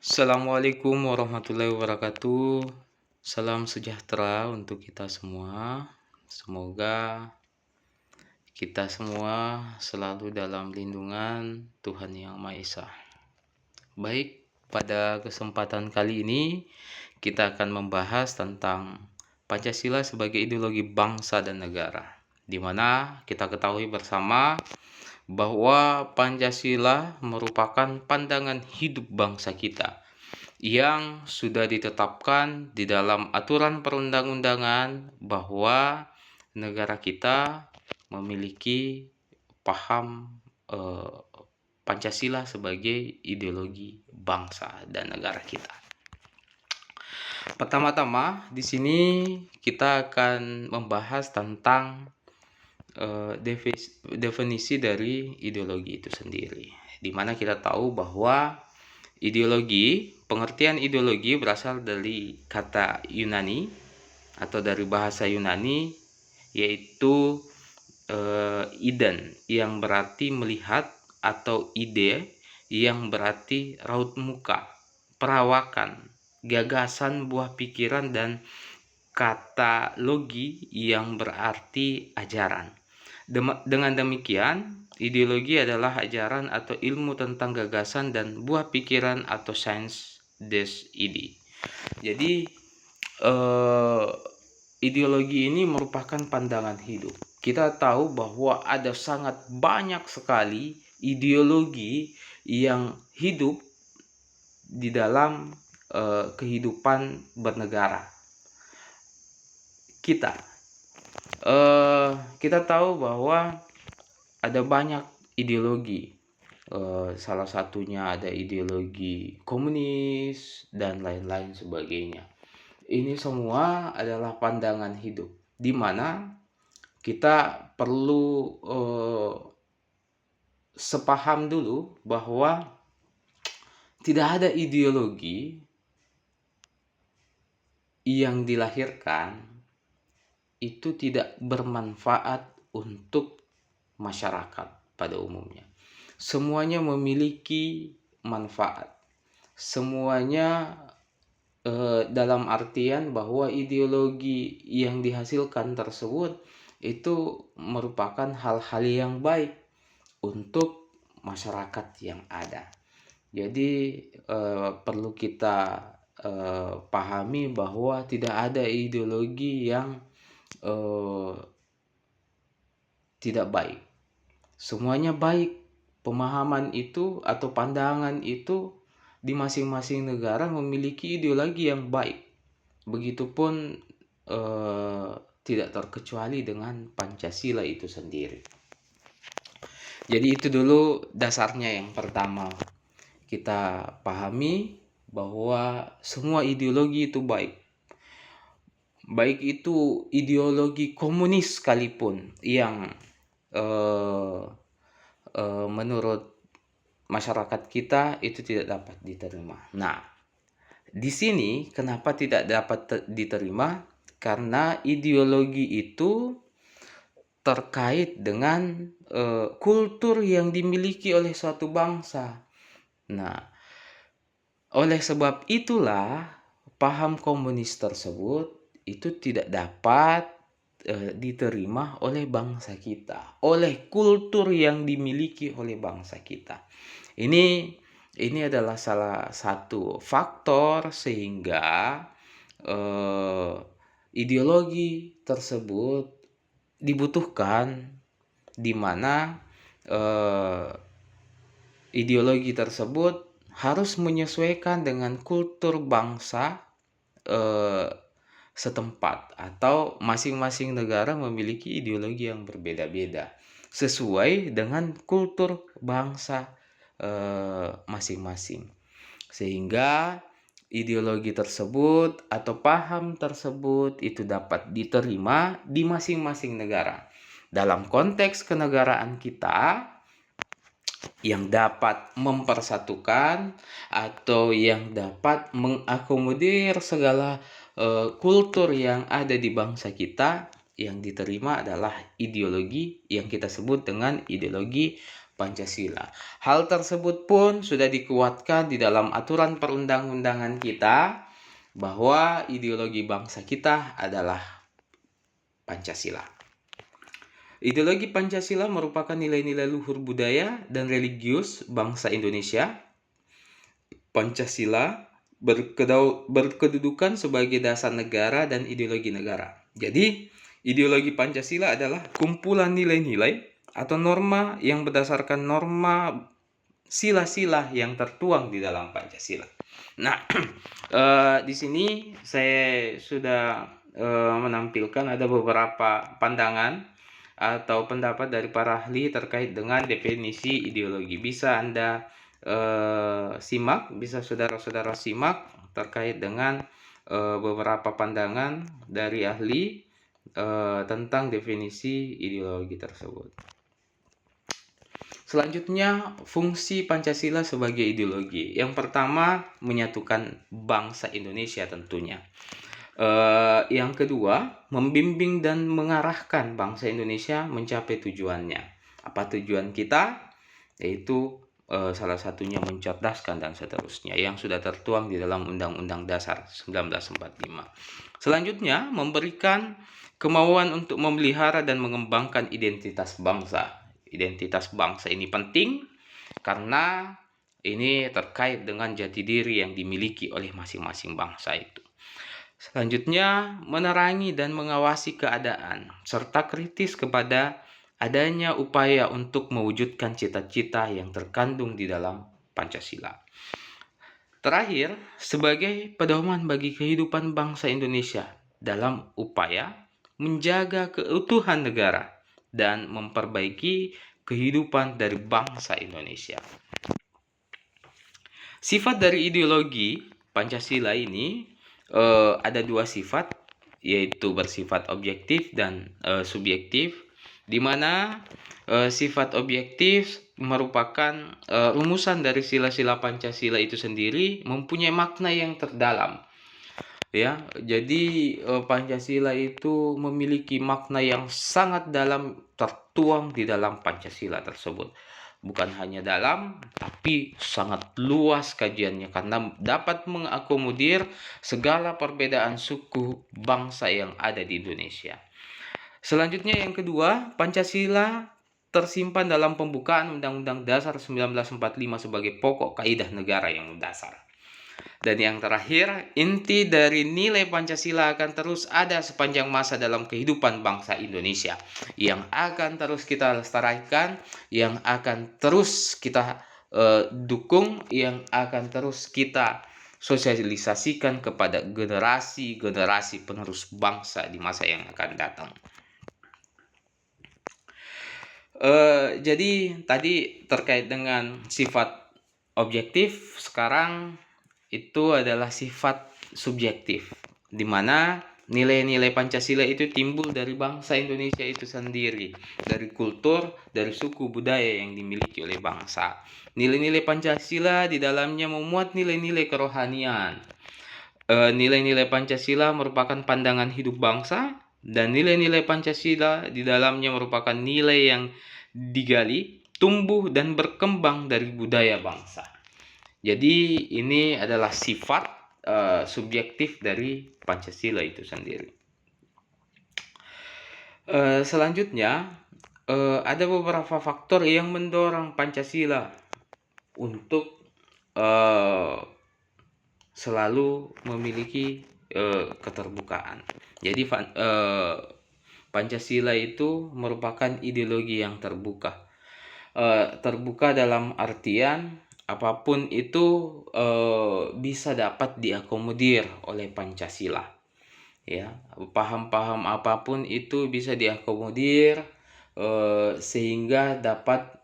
Assalamualaikum warahmatullahi wabarakatuh. Salam sejahtera untuk kita semua. Semoga kita semua selalu dalam lindungan Tuhan Yang Maha Esa. Baik, pada kesempatan kali ini kita akan membahas tentang Pancasila sebagai ideologi bangsa dan negara, di mana kita ketahui bersama bahwa Pancasila merupakan pandangan hidup bangsa kita yang sudah ditetapkan di dalam aturan perundang-undangan bahwa negara kita memiliki paham Pancasila sebagai ideologi bangsa dan negara kita. Pertama-tama di sini kita akan membahas tentang definisi dari ideologi itu sendiri, di mana kita tahu bahwa pengertian ideologi berasal dari kata Yunani atau dari bahasa Yunani, yaitu iden yang berarti melihat, atau ide yang berarti raut muka, perawakan, gagasan, buah pikiran, dan kata logi yang berarti ajaran. Dengan demikian, ideologi adalah ajaran atau ilmu tentang gagasan dan buah pikiran atau sains des ide. Jadi ideologi ini merupakan pandangan hidup. Kita tahu bahwa ada sangat banyak sekali ideologi yang hidup di dalam kehidupan bernegara kita. Kita tahu bahwa ada banyak ideologi. Salah satunya ada ideologi komunis dan lain-lain sebagainya. Ini semua adalah pandangan hidup, di mana kita perlu sepaham dulu bahwa tidak ada ideologi yang dilahirkan itu tidak bermanfaat untuk masyarakat pada umumnya. Semuanya memiliki manfaat. Semuanya dalam artian bahwa ideologi yang dihasilkan tersebut itu merupakan hal-hal yang baik untuk masyarakat yang ada. Jadi perlu kita pahami bahwa tidak ada ideologi yang tidak baik. Semuanya baik. Pemahaman itu atau pandangan itu di masing-masing negara memiliki ideologi yang baik. Begitupun tidak terkecuali dengan Pancasila itu sendiri. Jadi itu dulu dasarnya yang pertama. Kita pahami bahwa semua ideologi itu baik. Baik itu ideologi komunis sekalipun yang menurut masyarakat kita itu tidak dapat diterima. Nah, di sini kenapa tidak dapat diterima? Karena ideologi itu terkait dengan kultur yang dimiliki oleh suatu bangsa. Nah, oleh sebab itulah paham komunis tersebut itu tidak dapat diterima oleh bangsa kita, oleh kultur yang dimiliki oleh bangsa kita. Ini adalah salah satu faktor sehingga ideologi tersebut dibutuhkan, di mana ideologi tersebut harus menyesuaikan dengan kultur bangsa setempat, atau masing-masing negara memiliki ideologi yang berbeda-beda sesuai dengan kultur bangsa masing-masing, sehingga ideologi tersebut atau paham tersebut itu dapat diterima di masing-masing negara. Dalam konteks kenegaraan kita, yang dapat mempersatukan atau yang dapat mengakomodir segala kultur yang ada di bangsa kita, yang diterima adalah ideologi yang kita sebut dengan ideologi Pancasila. Hal tersebut pun sudah dikuatkan di dalam aturan perundang-undangan kita bahwa ideologi bangsa kita adalah Pancasila. Ideologi Pancasila merupakan nilai-nilai luhur budaya dan religius bangsa Indonesia. Pancasila berkedudukan sebagai dasar negara dan ideologi negara. Jadi, ideologi Pancasila adalah kumpulan nilai-nilai atau norma yang berdasarkan norma sila-sila yang tertuang di dalam Pancasila. Nah, di sini saya sudah menampilkan ada beberapa pandangan atau pendapat dari para ahli terkait dengan definisi ideologi. Bisa Anda simak, bisa saudara-saudara simak terkait dengan beberapa pandangan dari ahli tentang definisi ideologi tersebut. Selanjutnya, fungsi Pancasila sebagai ideologi. Yang pertama, menyatukan bangsa Indonesia tentunya. Yang kedua, membimbing dan mengarahkan bangsa Indonesia mencapai tujuannya. Apa tujuan kita? Yaitu salah satunya mencerdaskan dan seterusnya yang sudah tertuang di dalam Undang-Undang Dasar 1945. Selanjutnya, memberikan kemauan untuk memelihara dan mengembangkan identitas bangsa. Identitas bangsa ini penting karena ini terkait dengan jati diri yang dimiliki oleh masing-masing bangsa itu. Selanjutnya, menerangi dan mengawasi keadaan serta kritis kepada adanya upaya untuk mewujudkan cita-cita yang terkandung di dalam Pancasila. Terakhir, sebagai pedoman bagi kehidupan bangsa Indonesia dalam upaya menjaga keutuhan negara dan memperbaiki kehidupan dari bangsa Indonesia. Sifat dari ideologi Pancasila ini ada dua sifat, yaitu bersifat objektif dan subjektif, di mana sifat objektif merupakan rumusan dari sila-sila Pancasila itu sendiri mempunyai makna yang terdalam. Ya, jadi Pancasila itu memiliki makna yang sangat dalam tertuang di dalam Pancasila tersebut. Bukan hanya dalam, tapi sangat luas kajiannya karena dapat mengakomodir segala perbedaan suku bangsa yang ada di Indonesia. Selanjutnya yang kedua, Pancasila tersimpan dalam pembukaan Undang-Undang Dasar 1945 sebagai pokok kaidah negara yang mendasar. Dan yang terakhir, inti dari nilai Pancasila akan terus ada sepanjang masa dalam kehidupan bangsa Indonesia, yang akan terus kita lestarikan, yang akan terus kita dukung, yang akan terus kita sosialisasikan kepada generasi-generasi penerus bangsa di masa yang akan datang. Jadi tadi terkait dengan sifat objektif, sekarang itu adalah sifat subjektif, di mana nilai-nilai Pancasila itu timbul dari bangsa Indonesia itu sendiri, dari kultur, dari suku budaya yang dimiliki oleh bangsa. Nilai-nilai Pancasila di dalamnya memuat nilai-nilai kerohanian. Nilai-nilai Pancasila merupakan pandangan hidup bangsa, dan nilai-nilai Pancasila di dalamnya merupakan nilai yang digali, tumbuh, dan berkembang dari budaya bangsa. Jadi ini adalah sifat subjektif dari Pancasila itu sendiri. Selanjutnya ada beberapa faktor yang mendorong Pancasila untuk selalu memiliki keterbukaan. Jadi Pancasila itu merupakan ideologi yang terbuka. Terbuka dalam artian apapun itu bisa dapat diakomodir oleh Pancasila. Ya, paham-paham apapun itu bisa diakomodir sehingga dapat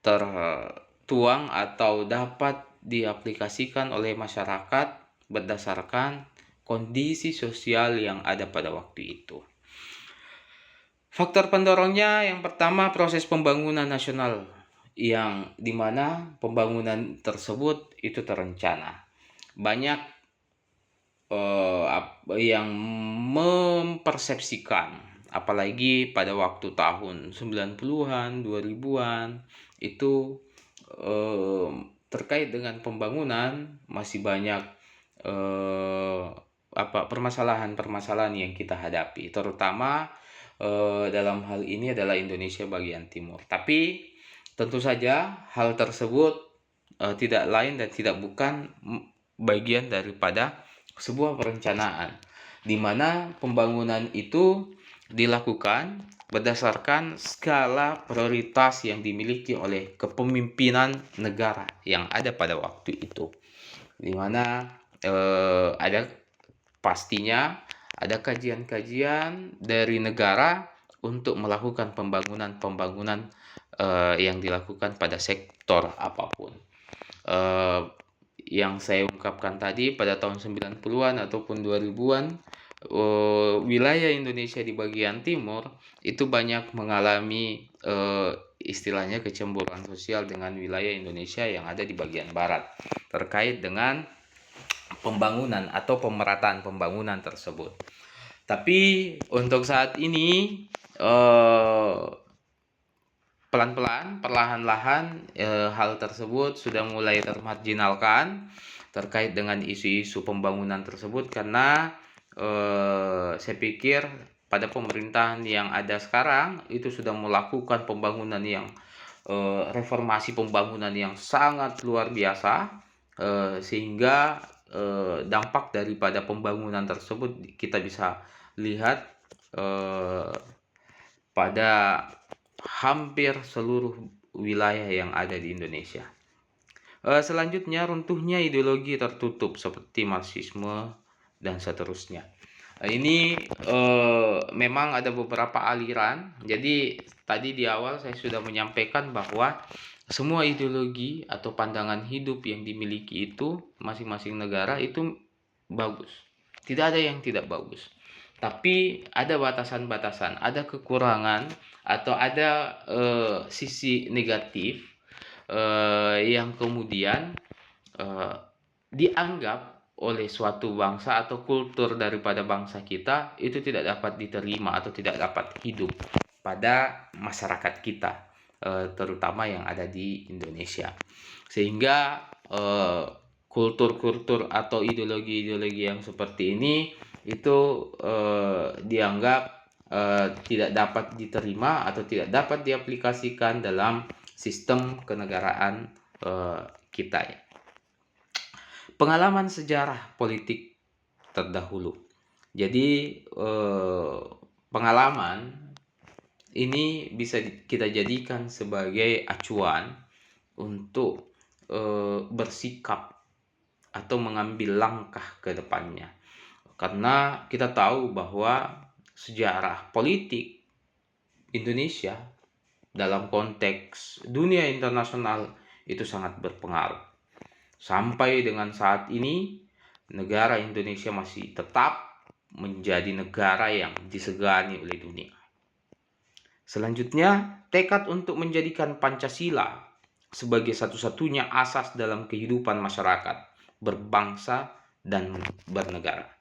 tertuang atau dapat diaplikasikan oleh masyarakat berdasarkan kondisi sosial yang ada pada waktu itu. Faktor pendorongnya yang pertama, proses pembangunan nasional, yang dimana pembangunan tersebut itu terencana. Banyak yang mempersepsikan apalagi pada waktu tahun 90-an, 2000-an itu terkait dengan pembangunan masih banyak permasalahan-permasalahan yang kita hadapi, terutama dalam hal ini adalah Indonesia bagian timur. Tapi tentu saja hal tersebut tidak lain dan tidak bukan bagian daripada sebuah perencanaan, di mana pembangunan itu dilakukan berdasarkan skala prioritas yang dimiliki oleh kepemimpinan negara yang ada pada waktu itu, di mana ada pastinya ada kajian-kajian dari negara untuk melakukan pembangunan-pembangunan yang dilakukan pada sektor apapun. Yang saya ungkapkan tadi pada tahun 90-an ataupun 2000-an, wilayah Indonesia di bagian timur itu banyak mengalami istilahnya kecemburuan sosial dengan wilayah Indonesia yang ada di bagian barat terkait dengan pembangunan atau pemerataan pembangunan tersebut. Tapi untuk saat ini pelan-pelan, perlahan-lahan hal tersebut sudah mulai termarginalkan terkait dengan isu-isu pembangunan tersebut, karena saya pikir pada pemerintahan yang ada sekarang itu sudah melakukan pembangunan yang reformasi pembangunan yang sangat luar biasa, sehingga dampak daripada pembangunan tersebut kita bisa lihat pada hampir seluruh wilayah yang ada di Indonesia. Selanjutnya, runtuhnya ideologi tertutup seperti Marxisme dan seterusnya. Ini memang ada beberapa aliran. Jadi tadi di awal saya sudah menyampaikan bahwa semua ideologi atau pandangan hidup yang dimiliki itu masing-masing negara itu bagus. Tidak ada yang tidak bagus. Tapi ada batasan-batasan, ada kekurangan atau ada sisi negatif yang kemudian dianggap oleh suatu bangsa atau kultur daripada bangsa kita itu tidak dapat diterima atau tidak dapat hidup pada masyarakat kita, terutama yang ada di Indonesia. Sehingga kultur-kultur atau ideologi-ideologi yang seperti ini itu dianggap tidak dapat diterima atau tidak dapat diaplikasikan dalam sistem kenegaraan kita ya. Pengalaman sejarah politik terdahulu. Jadi pengalaman ini bisa kita jadikan sebagai acuan untuk bersikap atau mengambil langkah ke depannya. Karena kita tahu bahwa sejarah politik Indonesia dalam konteks dunia internasional itu sangat berpengaruh. Sampai dengan saat ini, negara Indonesia masih tetap menjadi negara yang disegani oleh dunia. Selanjutnya, tekad untuk menjadikan Pancasila sebagai satu-satunya asas dalam kehidupan masyarakat, berbangsa, dan bernegara.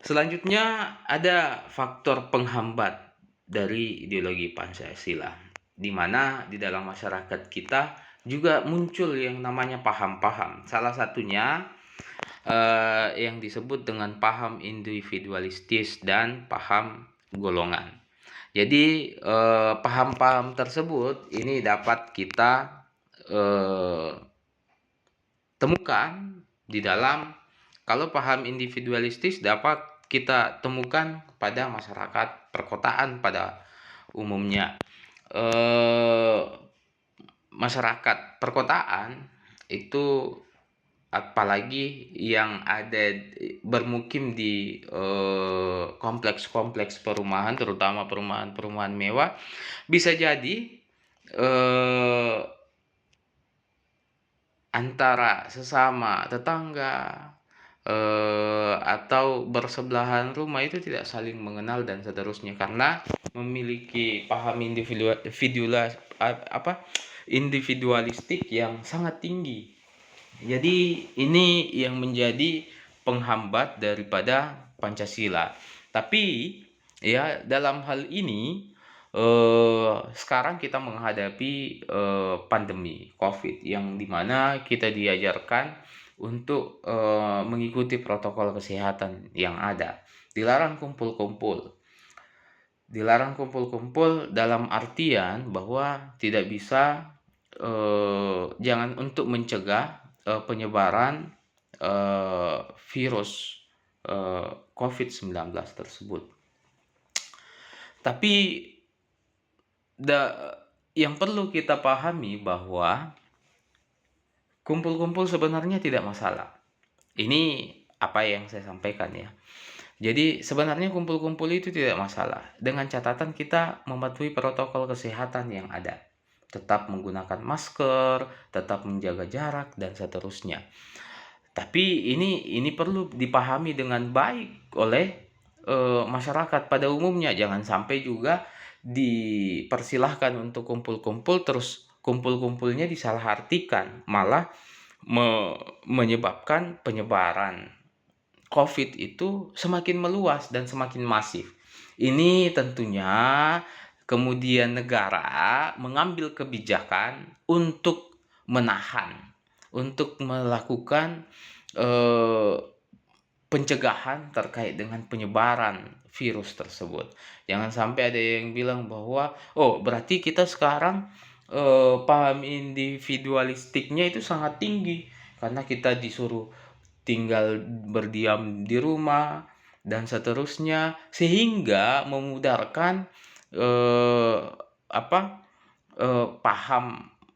Selanjutnya, ada faktor penghambat dari ideologi Pancasila, di mana di dalam masyarakat kita juga muncul yang namanya paham-paham. Salah satunya yang disebut dengan paham individualistis dan paham golongan. Jadi paham-paham tersebut ini dapat kita temukan di dalam, kalau paham individualistis dapat kita temukan pada masyarakat perkotaan pada umumnya. Masyarakat perkotaan itu, apalagi yang ada bermukim di kompleks-kompleks perumahan, terutama perumahan-perumahan mewah, bisa jadi antara sesama tetangga atau bersebelahan rumah itu tidak saling mengenal dan seterusnya, karena memiliki paham individualistik yang sangat tinggi. Jadi ini yang menjadi penghambat daripada Pancasila. Tapi ya dalam hal ini sekarang kita menghadapi pandemi COVID yang dimana kita diajarkan untuk mengikuti protokol kesehatan yang ada. Dilarang kumpul-kumpul. Dilarang kumpul-kumpul dalam artian bahwa tidak bisa jangan untuk mencegah penyebaran virus COVID-19 tersebut. Tapi yang perlu kita pahami bahwa kumpul-kumpul sebenarnya tidak masalah. Ini apa yang saya sampaikan ya. Jadi sebenarnya kumpul-kumpul itu tidak masalah, dengan catatan kita mematuhi protokol kesehatan yang ada. Tetap menggunakan masker, tetap menjaga jarak, dan seterusnya. Tapi ini perlu dipahami dengan baik oleh masyarakat pada umumnya. Jangan sampai juga dipersilahkan untuk kumpul-kumpul, terus kumpul-kumpulnya disalahartikan, malah menyebabkan penyebaran COVID itu semakin meluas dan semakin masif. Ini tentunya kemudian negara mengambil kebijakan untuk menahan, untuk melakukan pencegahan terkait dengan penyebaran virus tersebut. Jangan sampai ada yang bilang bahwa berarti kita sekarang paham individualistiknya itu sangat tinggi karena kita disuruh tinggal berdiam di rumah dan seterusnya, sehingga memudarkan paham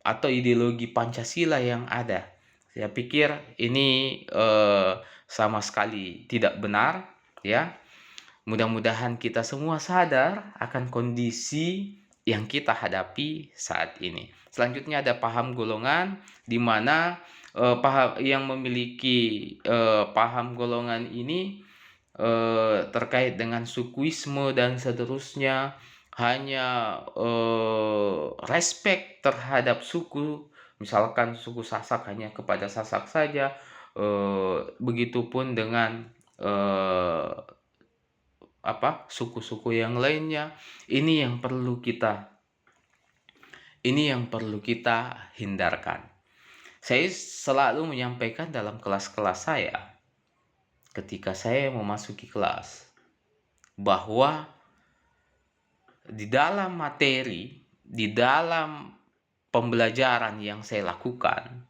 atau ideologi Pancasila yang ada. Saya pikir ini sama sekali tidak benar ya. Mudah-mudahan kita semua sadar akan kondisi yang kita hadapi saat ini. Selanjutnya ada paham golongan, di mana paham yang memiliki paham golongan ini terkait dengan sukuisme dan seterusnya, hanya respect terhadap suku, misalkan suku Sasak hanya kepada Sasak saja, begitupun dengan suku-suku yang lainnya. Ini yang perlu kita hindarkan. Saya selalu menyampaikan dalam kelas-kelas saya, ketika saya memasuki kelas, bahwa di dalam materi, di dalam pembelajaran yang saya lakukan,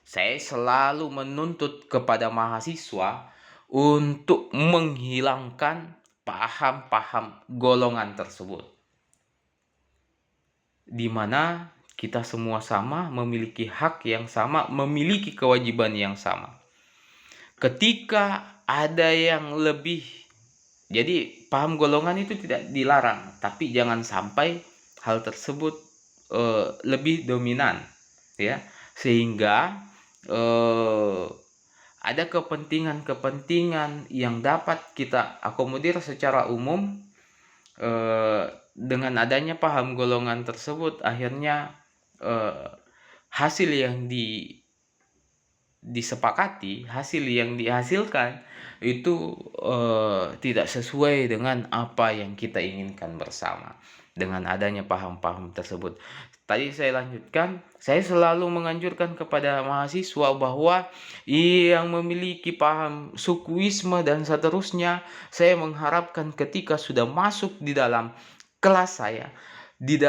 saya selalu menuntut kepada mahasiswa untuk menghilangkan paham-paham golongan tersebut, di mana kita semua sama, memiliki hak yang sama, memiliki kewajiban yang sama. Ketika ada yang lebih, jadi paham golongan itu tidak dilarang, tapi jangan sampai hal tersebut lebih dominan ya, sehingga ada kepentingan-kepentingan yang dapat kita akomodir secara umum. Dengan adanya paham golongan tersebut, akhirnya hasil yang disepakati, hasil yang dihasilkan itu tidak sesuai dengan apa yang kita inginkan bersama. Dengan adanya paham-paham tersebut, tadi saya lanjutkan, saya selalu menganjurkan kepada mahasiswa bahwa yang memiliki paham sukuisme dan seterusnya, saya mengharapkan ketika sudah masuk di dalam kelas saya, di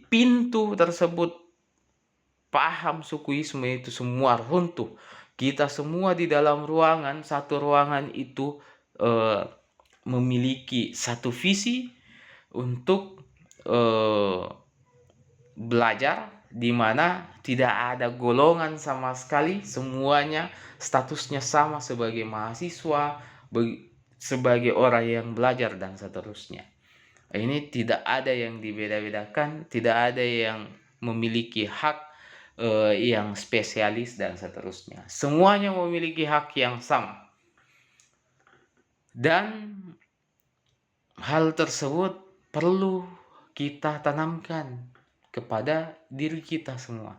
pintu tersebut, paham sukuisme itu semua runtuh. Kita semua di dalam ruangan, satu ruangan itu memiliki satu visi untuk belajar, di mana tidak ada golongan sama sekali, semuanya statusnya sama sebagai mahasiswa, sebagai orang yang belajar dan seterusnya. Ini tidak ada yang dibeda-bedakan, tidak ada yang memiliki hak yang spesialis dan seterusnya. Semuanya memiliki hak yang sama. Dan hal tersebut perlu kita tanamkan kepada diri kita semua.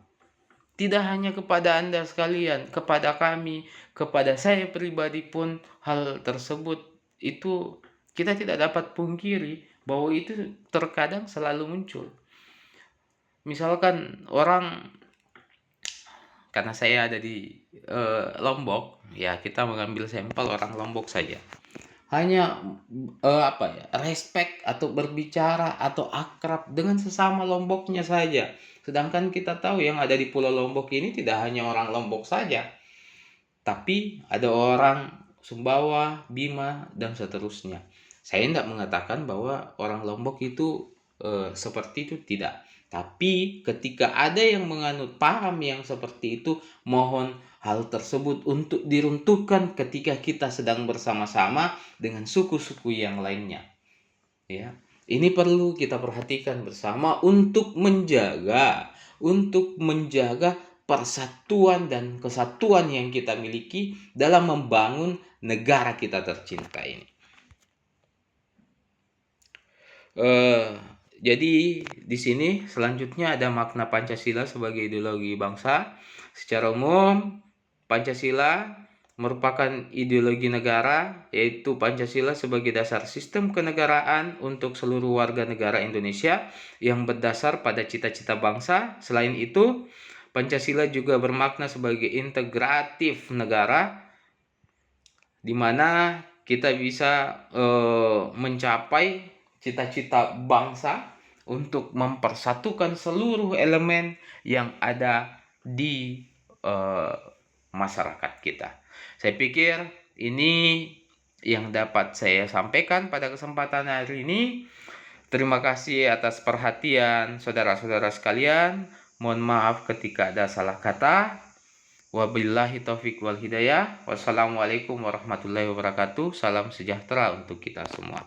Tidak hanya kepada Anda sekalian, kepada kami, kepada saya pribadi pun hal tersebut itu kita tidak dapat pungkiri bahwa itu terkadang selalu muncul. Misalkan orang, karena saya ada di Lombok, ya kita mengambil sampel orang Lombok saja. Hanya respect atau berbicara atau akrab dengan sesama Lomboknya saja. Sedangkan kita tahu yang ada di Pulau Lombok ini tidak hanya orang Lombok saja, tapi ada orang Sumbawa, Bima, dan seterusnya. Saya tidak mengatakan bahwa orang Lombok itu seperti itu, tidak. Tapi ketika ada yang menganut paham yang seperti itu, mohon hal tersebut untuk diruntuhkan ketika kita sedang bersama-sama dengan suku-suku yang lainnya. Ya, ini perlu kita perhatikan bersama untuk menjaga persatuan dan kesatuan yang kita miliki dalam membangun negara kita tercinta ini. Jadi di sini selanjutnya ada makna Pancasila sebagai ideologi bangsa. Secara umum, Pancasila merupakan ideologi negara, yaitu Pancasila sebagai dasar sistem kenegaraan untuk seluruh warga negara Indonesia yang berdasar pada cita-cita bangsa. Selain itu, Pancasila juga bermakna sebagai integratif negara, di mana kita bisa mencapai cita-cita bangsa untuk mempersatukan seluruh elemen yang ada di masyarakat kita. Saya pikir ini yang dapat saya sampaikan pada kesempatan hari ini. Terima kasih atas perhatian saudara-saudara sekalian. Mohon maaf ketika ada salah kata. Wabillahi taufiq wal hidayah. Wassalamualaikum warahmatullahi wabarakatuh. Salam sejahtera untuk kita semua.